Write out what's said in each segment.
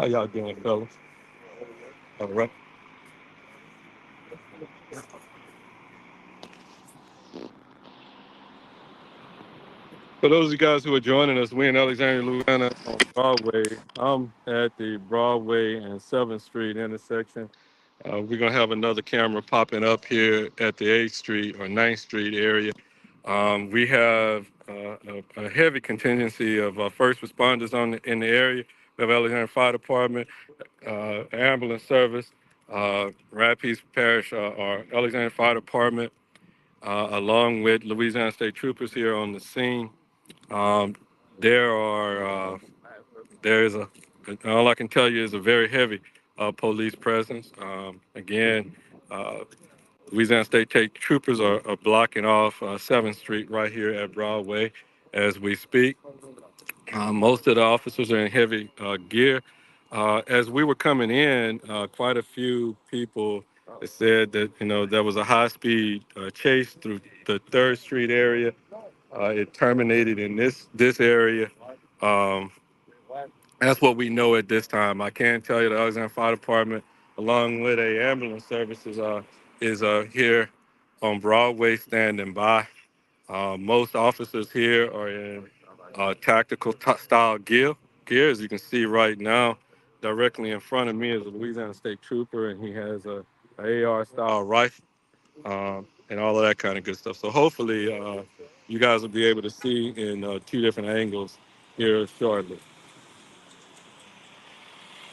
How y'all doing, fellas? All right. For those of you guys who are joining us, we're in Alexandria, Louisiana on Broadway. I'm at the Broadway and 7th Street intersection. We're going to have another camera popping up here at the 8th Street or 9th Street area. We have a heavy contingency of first responders in the area. We have Alexandria Fire Department, ambulance service, Rapides Parish or Alexandria Fire Department, along with Louisiana State Troopers here on the scene. Um, there are there is a all I can tell you is a very heavy police presence. Again, uh, Louisiana State Troopers are blocking off 7th Street right here at Broadway as we speak. Most of the officers are in heavy gear. As we were coming in, quite a few people said that there was a high-speed chase through the 3rd Street area. It terminated in this area. Um, that's what we know at this time. I can tell you the Alexandria Fire Department, along with a ambulance services, is here on Broadway standing by. Most officers here are in tactical style gear. As you can see right now, directly in front of me is a Louisiana State Trooper, and he has a AR style rifle, and all of that kind of good stuff. So hopefully, you guys will be able to see in two different angles here shortly.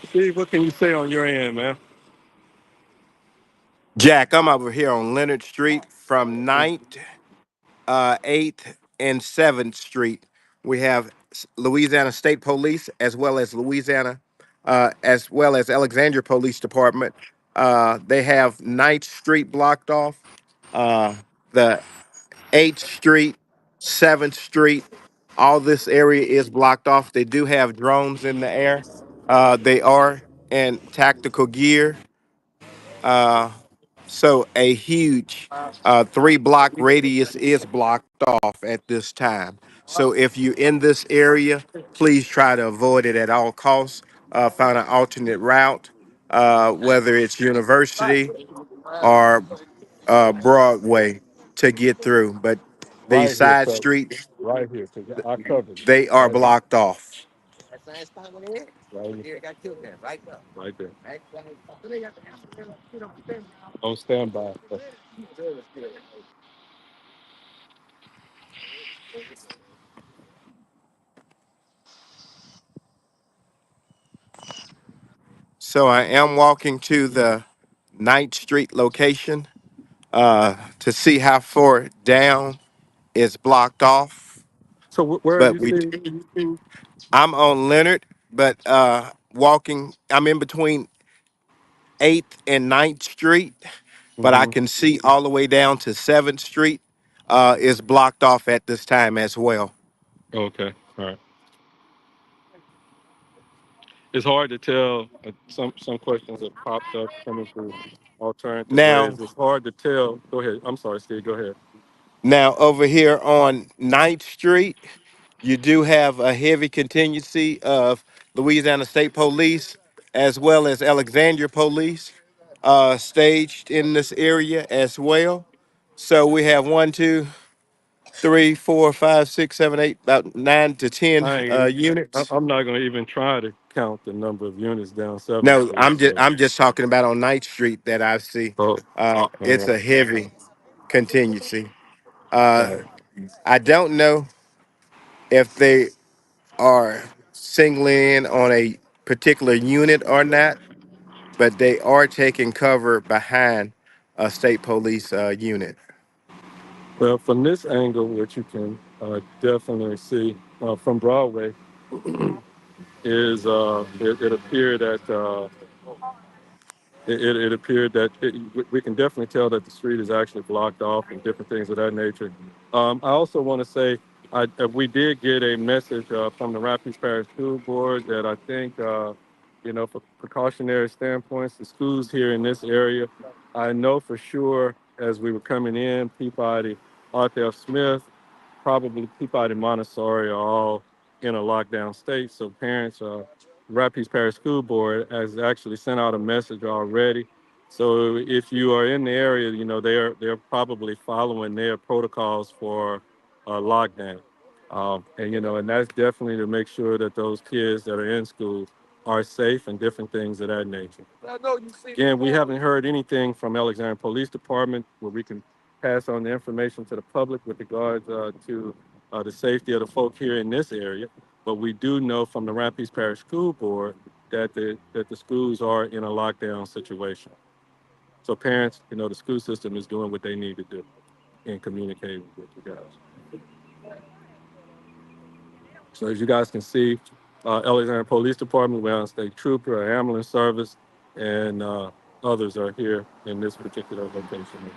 Steve, what can you say on your end, man? Jack, I'm over here on Leonard Street from 9th, 8th, and 7th Street. We have Louisiana State Police as well as Alexandria Police Department. They have 9th Street blocked off, the 8th Street, 7th Street. All this area is blocked off. They do have drones in the air. They are in tactical gear. Uh, so a huge 3 block radius is blocked off at this time. So if you're in this area, please try to avoid it at all costs. Find an alternate route, whether it's University or Broadway to get through. But these Right here, side sir. streets, Right here, because I covered it. they are Right here. blocked off. Right here. Right there. On standby. So I am walking to the 9th Street location to see how far down is blocked off. So where are But you seeing? I'm on Leonard, but walking, I'm in between 8th and 9th Street, but I Hmm. can see all the way down to 7th Street is blocked off at this time as well. Okay. All right. It's hard to tell. Some questions have popped up coming through alternative Now, ways. It's hard to tell. Go ahead. I'm sorry, Steve. Go ahead. now over here on 9th Street, you do have a heavy contingency of Louisiana State Police as well as Alexandria Police staged in this area as well. So we have one, two, three, four, five, six, seven, eight, about 9 to 10 I ain't. units. I'm not gonna even try to count the number of units down Seventh No, Street. I'm just talking about on Ninth Street that I see. So, It's uh, a heavy contingency. Uh, right. I don't know if they are singling in on a particular unit or not, but they are taking cover behind a state police unit. Well, from this angle, what you can definitely see from Broadway is it appeared that it appeared that we can definitely tell that the street is actually blocked off and different things of that nature. I also want to say we did get a message from the Rapids Parish School Board that I think, for precautionary standpoints, the schools here in this area, I know for sure as we were coming in, Peabody, Arthur F. Smith, probably Peabody Montessori are all in a lockdown state. So parents, Rapids Parish School Board has actually sent out a message already. So if you are in the area, they're probably following their protocols for lockdown, and that's definitely to make sure that those kids that are in school are safe and different things of that nature. Again, we haven't heard anything from Alexandria Police Department where we can pass on the information to the public with regards to the safety of the folk here in this area. But we do know from the Rapids Parish School Board that the schools are in a lockdown situation. So parents, the school system is doing what they need to do in communicating with you guys. So as you guys can see, Alexandria Police Department, Wellington State Trooper, our ambulance service, and others are here in this particular location.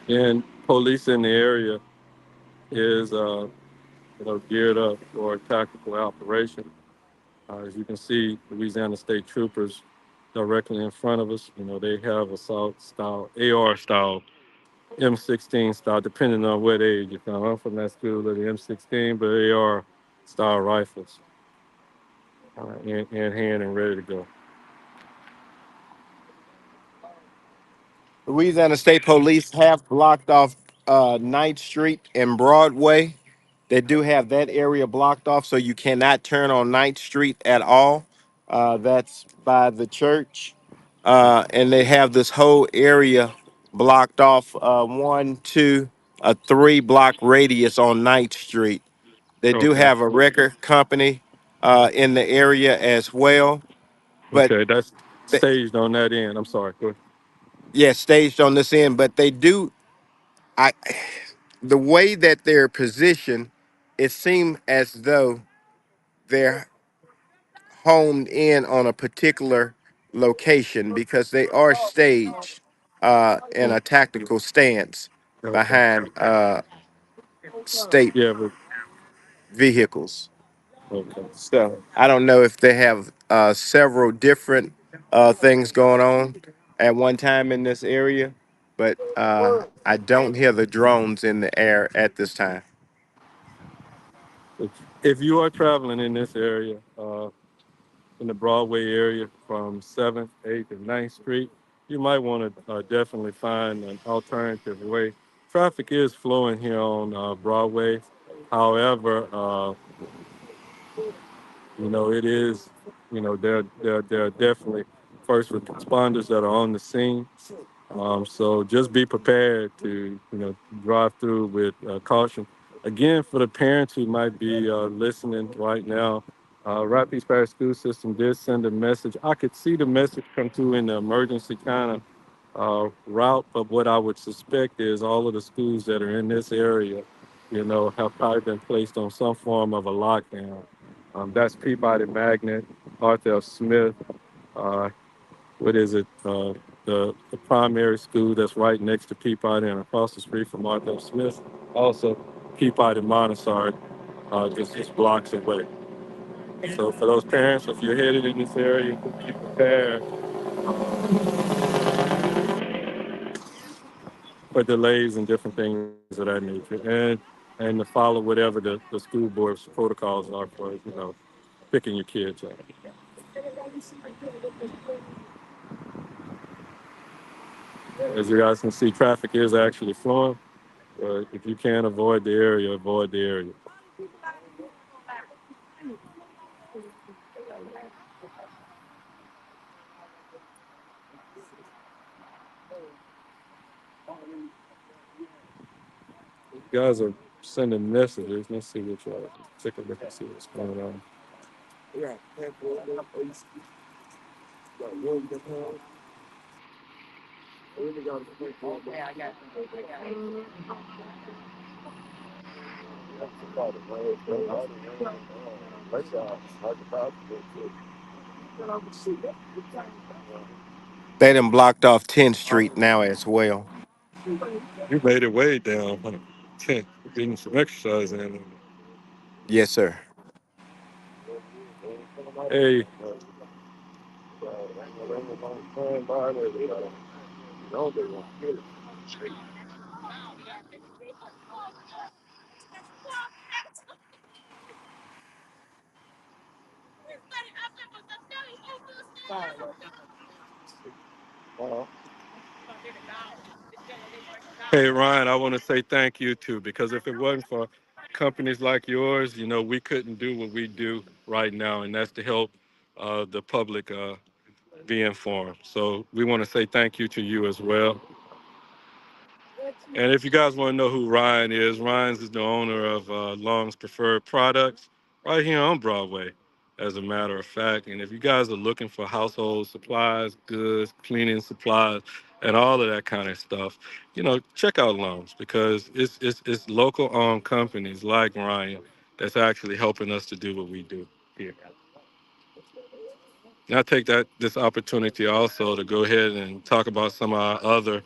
And police in the area is geared up for a tactical operation. As you can see, Louisiana State Troopers directly in front of us. They have assault style, AR style, M16 style, depending on what age you're from. I'm from that school of the M16, but AR style rifles in hand and ready to go. Louisiana State Police have blocked off Ninth Street and Broadway. They do have that area blocked off, so you cannot turn on Ninth Street at all. That's by the church. And they have this whole area blocked off, one, two, a 3 block radius on Ninth Street. They do Okay. have a record company in the area as well, but Okay. That's they, staged on that end. I'm sorry. Go ahead. yeah, staged on this end, but they do. I The way that they're positioned, it seems as though they're homed in on a particular location because they are staged in a tactical stance Okay. behind state Yeah, but vehicles. okay. So I don't know if they have several different things going on at one time in this area, but I don't hear the drones in the air at this time. If you are traveling in this area, in the Broadway area from 7th, 8th, and 9th Street, you might want to definitely find an alternative way. Traffic is flowing here on Broadway. However, it is, there are definitely first responders that are on the scene. So just be prepared to, drive through with caution. Again, for the parents who might be listening right now, Rapids Parish School System did send a message. I could see the message come through in the emergency kind of route, but what I would suspect is all of the schools that are in this area, have probably been placed on some form of a lockdown. That's Peabody Magnet, Arthur F. Smith, uh, what is it? The primary school that's right next to Peabody and across the street from Arthur Smith. Also, Peabody Montessori, just blocks away. So for those parents, if you're headed in this area, be prepared for delays and different things of that nature, and to follow whatever the school board's protocols are for picking your kids up. As you guys can see, traffic is actually flowing. But if you can't avoid the area, avoid the area. You guys are sending messages. Let's see what y'all take a look and see what's going on. They done blocked off 10th Street now as well. You made it way down, huh? Getting some exercise in. Yes, sir. Hey, hey, Ryan, I want to say thank you too, because if it wasn't for companies like yours, we couldn't do what we do right now, and that's to help the public be informed. So we want to say thank you to you as well. And if you guys want to know who Ryan is, Ryan is the owner of Long's Preferred Products right here on Broadway, as a matter of fact. And if you guys are looking for household supplies, goods, cleaning supplies, and all of that kind of stuff, check out Long's, because it's local owned companies like Ryan that's actually helping us to do what we do here. And I take this opportunity also to go ahead and talk about some of our other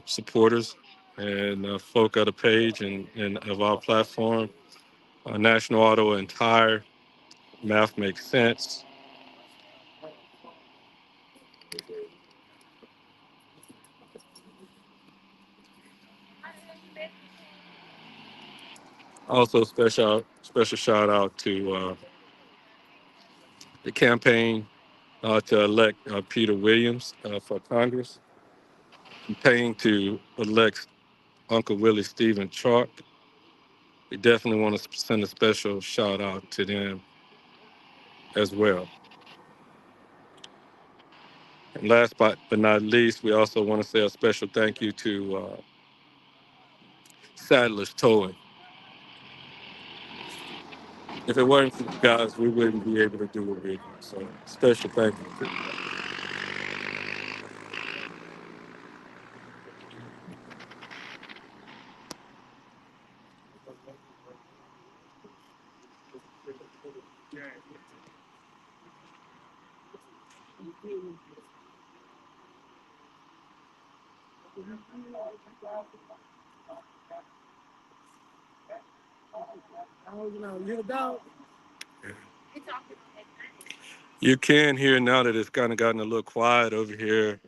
supporters and folk of the page and of our platform. National Auto and Tire, Math Makes Sense. Also, special shout out to the campaign to elect Peter Williams for Congress, campaign to elect Uncle Willie Stephen Chark. We definitely want to send a special shout out to them as well. And last but not least, we also want to say a special thank you to Sadler's Towing. If it weren't for you guys, we wouldn't be able to do what we do. So special thank you. You can hear now that it's kind of gotten a little quiet over here.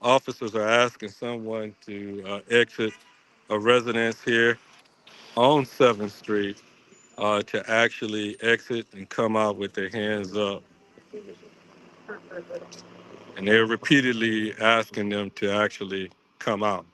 Officers are asking someone to exit a residence here on 7th Street to actually exit and come out with their hands up. And they're repeatedly asking them to actually come out.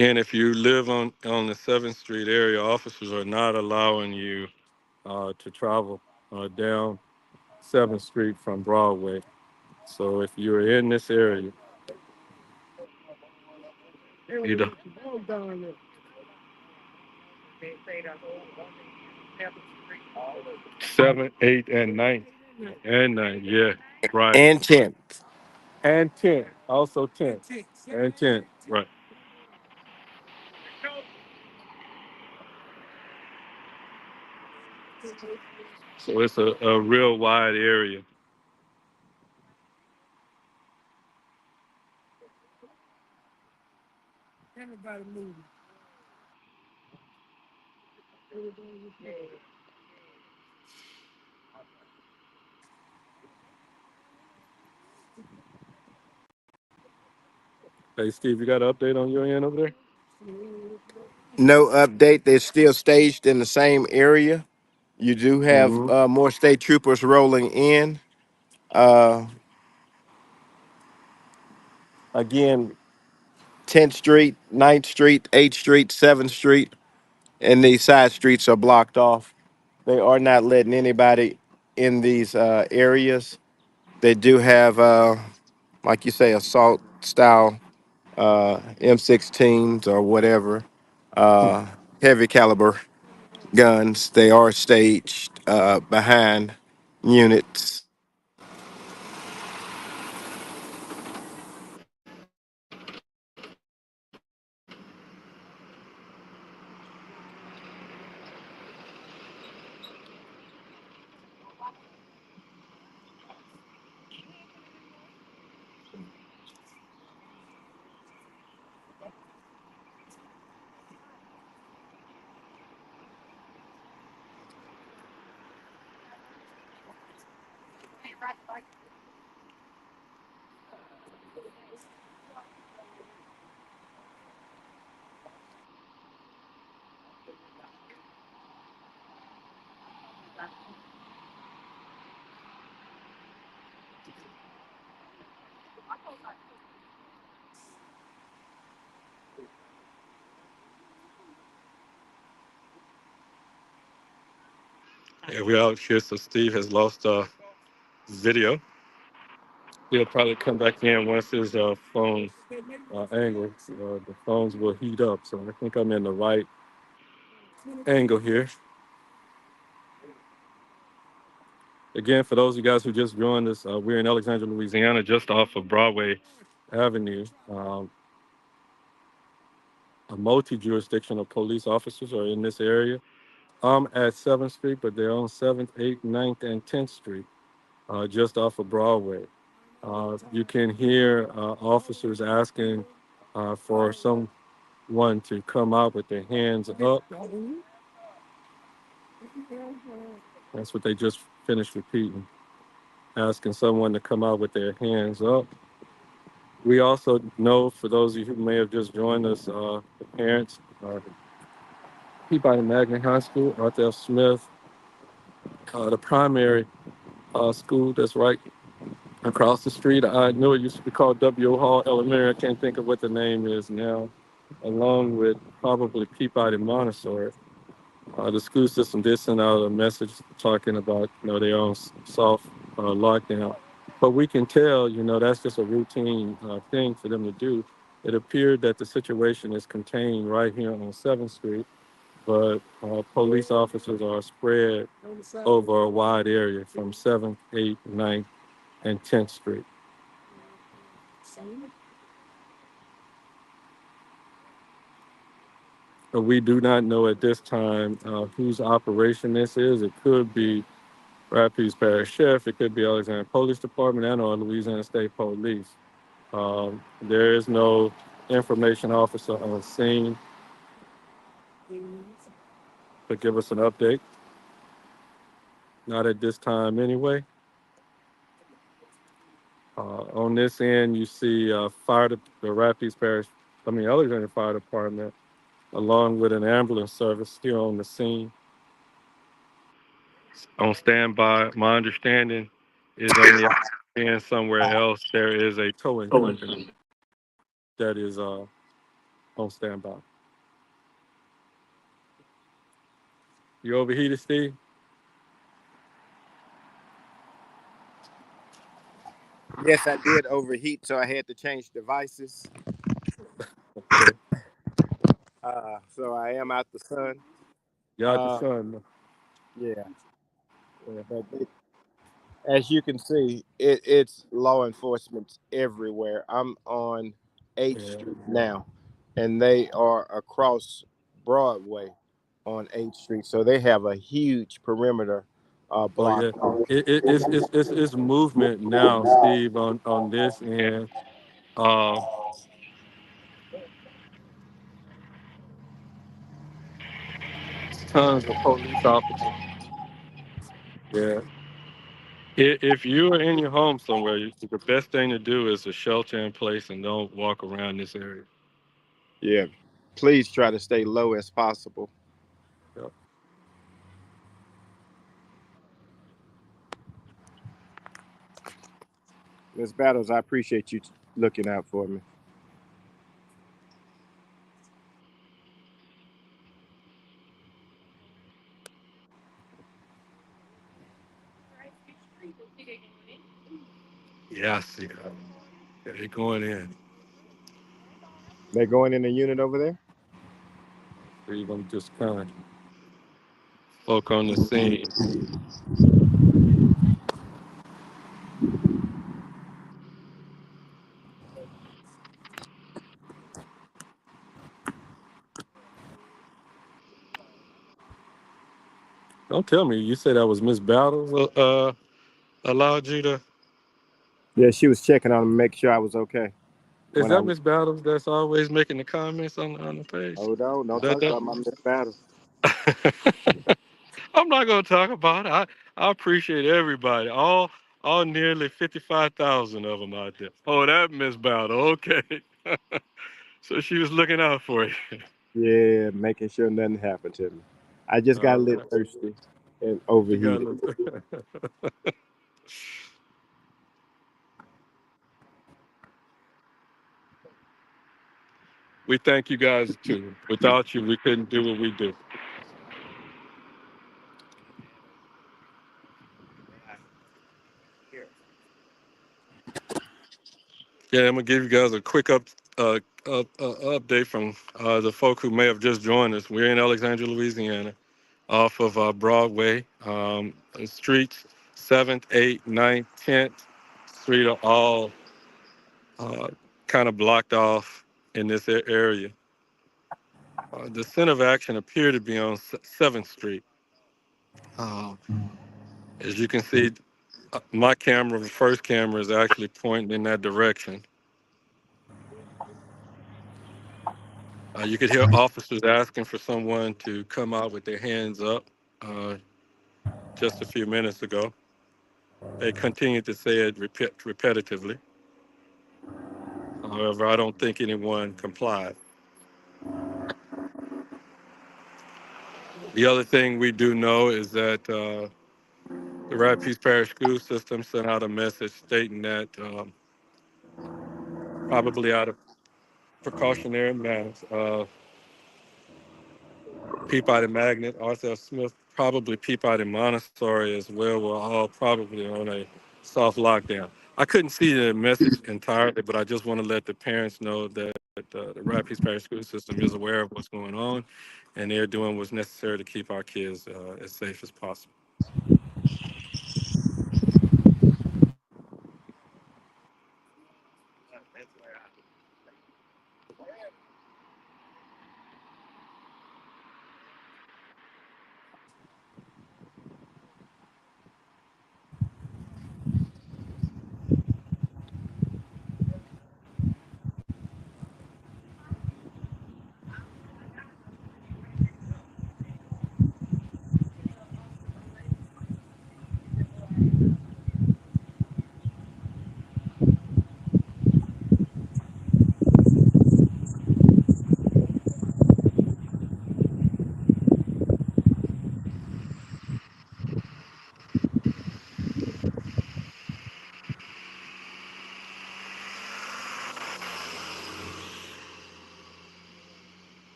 And if you live on the 7th Street area, officers are not allowing you to travel down 7th Street from Broadway. So if you're in this area, either 7, 8, and 9. And 9, yeah, right. and 10th. And 10, also 10. And 10, right. So it's a real wide area. Hey, Steve, you got an update on your end over there? No update. They're still staged in the same area. You do have Mm-hmm. more state troopers rolling in. Uh, Again, 10th Street, 9th Street, 8th Street, 7th Street, and these side streets are blocked off. They are not letting anybody in these areas. They do have, like you say, assault style M16s or whatever, uh, heavy caliber guns. They are staged behind units. Yeah, we're out here, so Steve has lost video. He'll probably come back in once his phone angle. The phones will heat up, so I think I'm in the right angle here. Again, for those of you guys who just joined us, we're in Alexandria, Louisiana, just off of Broadway Avenue. A multi-jurisdictional police officers are in this area. I'm at 7th Street, but they're on 7th, 8th, 9th, and 10th Street, just off of Broadway. You can hear officers asking for someone to come out with their hands up. That's what they just finished repeating, asking someone to come out with their hands up. We also know, for those of you who may have just joined us, the parents, Peabody Magnet High School, Arthur F. Smith, the primary school that's right across the street. I know it used to be called W. Hall Elementary. I can't think of what the name is now, along with probably Peabody Montessori. The school system did send out a message talking about, their own soft lockdown. But we can tell, that's just a routine thing for them to do. It appeared that the situation is contained right here on 7th Street, but police officers are spread over a wide area from 7th, 8th, 9th, and 10th Street. But we do not know at this time whose operation this is. It could be Rapides Parish Sheriff, it could be Alexandria Police Department, and or Louisiana State Police. There is no information officer on scene to give us an update. Not at this time, anyway. On this end, you see the Rapides Parish, Alexandria Fire Department, along with an ambulance service here on the scene, on standby. My understanding is on the end somewhere else, there is a towing company that is on standby. You overheated, Steve? Yes, I did overheat, so I had to change devices. Okay. So I am out the sun. You out the Uh, sun. yeah, Yeah. but As you can see, it's law enforcement everywhere. I'm on 8th Yeah. Street now, and they are across Broadway on 8th Street. So they have a huge perimeter Oh yeah. blocked off. It's movement now, Steve, on this end. Uh, tons of police officers. Yeah. If you are in your home somewhere, the best thing to do is to shelter in place and don't walk around this area. Yeah. Please try to stay low as possible. Yep. Miss Battles, I appreciate you looking out for me. Yeah, I see. Yeah, they're going in. They're going in the unit over there? We're gonna just kind of folk on the scene. Don't tell me you said that was Miss Battles. Allowed you to. Yeah, she was checking on me, make sure I was okay. Is When I that Miss Battles that's always making the comments on the page? hold on, Is don't that talk that? about my Miss Battles. I'm not gonna talk about it. I appreciate everybody. All nearly 55,000 of them out there. Oh, that Miss Battle. Okay. So she was looking out for you. Yeah, making sure nothing happened to me. I just got All a little right. thirsty and You got overheated. to. We thank you guys too. Without you, we couldn't do what we do. Yeah, I'm gonna give you guys a quick update from the folk who may have just joined us. We're in Alexandria, Louisiana, off of Broadway. The streets 7th, 8th, 9th, 10th Street are all uh, kind of blocked off in this area. The center of action appear to be on 7th Street. Uh, as you can see, my camera, the first camera, is actually pointing in that direction. You could hear officers asking for someone to come out with their hands up uh, just a few minutes ago. They continued to say it repetitively. However, I don't think anyone complied. The other thing we do know is that the Rapid Peace Parish School System sent out a message stating that probably out of precautionary matters, Peabody Magnet, Arthur F. Smith, probably Peabody Montessori as well, were all probably on a soft lockdown. I couldn't see the message entirely, but I just want to let the parents know that the Rapid Peace Parish School System is aware of what's going on, and they're doing what's necessary to keep our kids as safe as possible.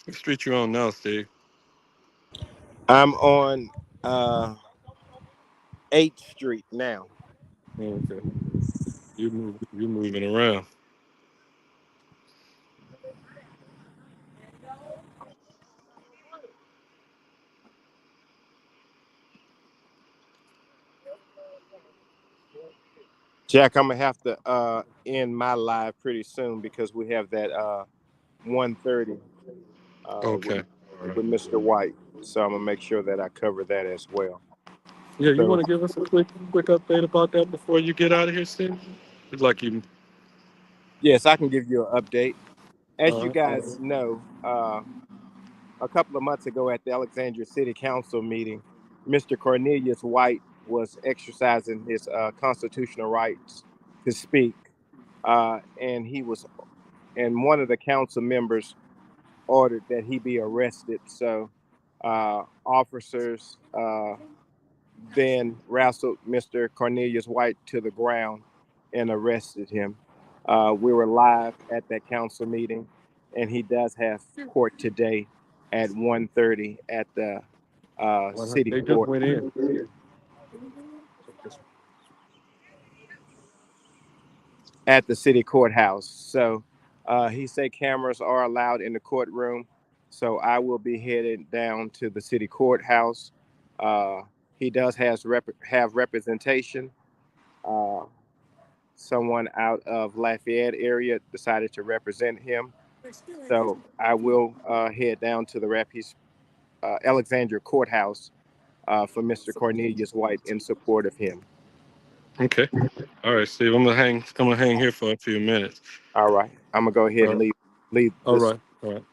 What street you on now, Steve? I'm on uh 8th Street now. Okay, you moving around. Jack, I'm gonna have to end my live pretty soon because we have that 1:30 Okay. All right. with Mr. White. So I'm gonna make sure that I cover that as well. Yeah, you So want to give us a quick update about that before you get out of here, Steve? It's like you. yes, I can give you an update. As you Uh, guys know, a couple of months ago at the Alexandria City Council meeting, Mr. Cornelius White was exercising his constitutional rights to speak, and and one of the council members ordered that he be arrested. So officers then wrestled Mr. Cornelius White to the ground and arrested him. We were live at that council meeting, and he does have court today at 1:30 at the city they just court. went in. At the city courthouse. So he said cameras are allowed in the courtroom. So I will be headed down to the city courthouse. Uh, he does have representation. Uh, Someone out of Lafayette area decided to represent him. So I will head down to the Alexandria courthouse for Mr. Cornelius White in support of him. Okay. All right, Steve. I'm gonna hang. I'm gonna hang here for a few minutes. All right, I'm gonna go ahead and leave All this. right. All right.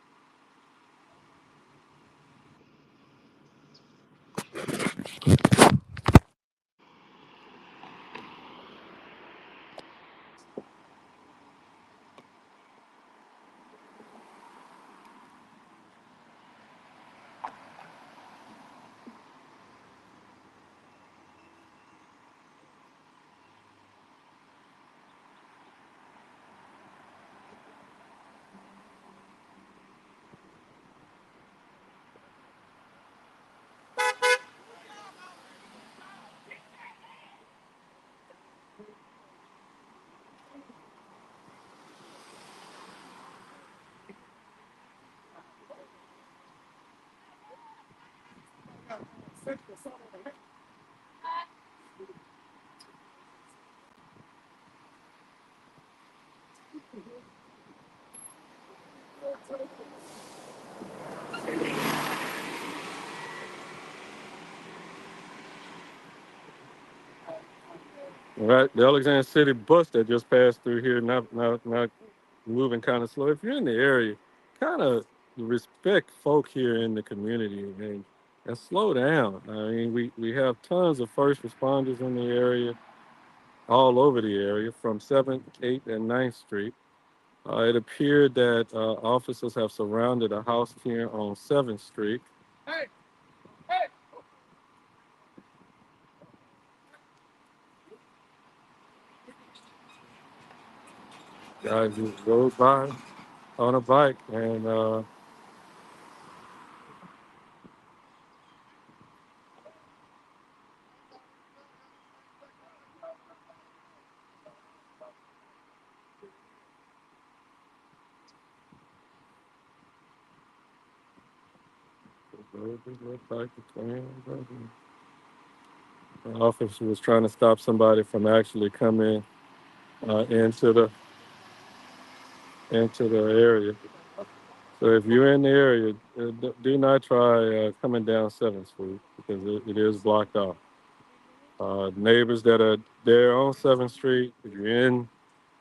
All right. The Alexander City bus that just passed through here, not moving kind of slow. If you're in the area, kind of respect folk here in the community and slow down. I mean, we have tons of first responders in the area, all over the area, from 7th, 8th, and 9th Street. It appeared that officers have surrounded a house here on 7th Street. Guy just rode by on a bike and the officer was trying to stop somebody from actually coming into the area. So if you're in the area, do not try coming down 7th Street because it is blocked off. Neighbors that are there on 7th Street, if you're in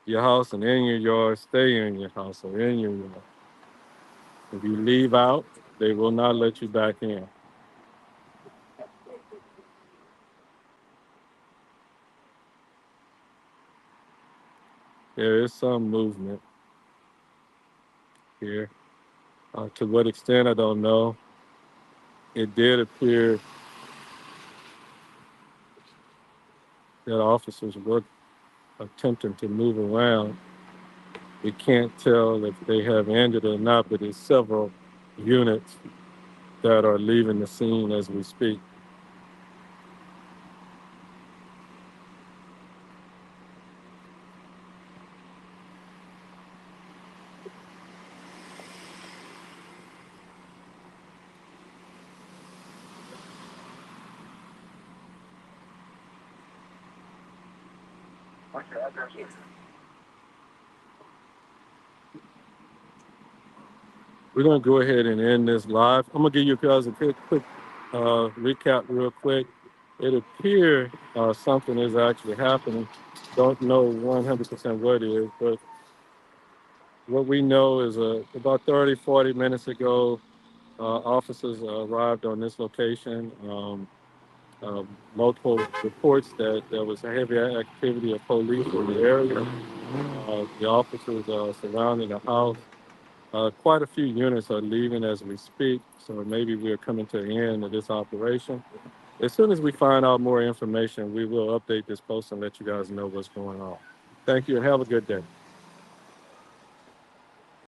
your house and in your yard, stay in your house or in your yard. If you leave out, they will not let you back in. There is some movement here. To what extent, I don't know. It did appear that officers were attempting to move around. We can't tell if they have ended or not, but there's several units that are leaving the scene as we speak. We're gonna go ahead and end this live. I'm gonna give you guys a quick recap real quick. It appears something is actually happening. Don't know 100% what it is, but what we know is about 30, 40 minutes ago, officers arrived on this location. Multiple reports that there was a heavy activity of police in the area. The officers surrounding the house. Quite a few units are leaving as we speak, so maybe we're coming to the end of this operation. As soon as we find out more information, we will update this post and let you guys know what's going on. Thank you and have a good day.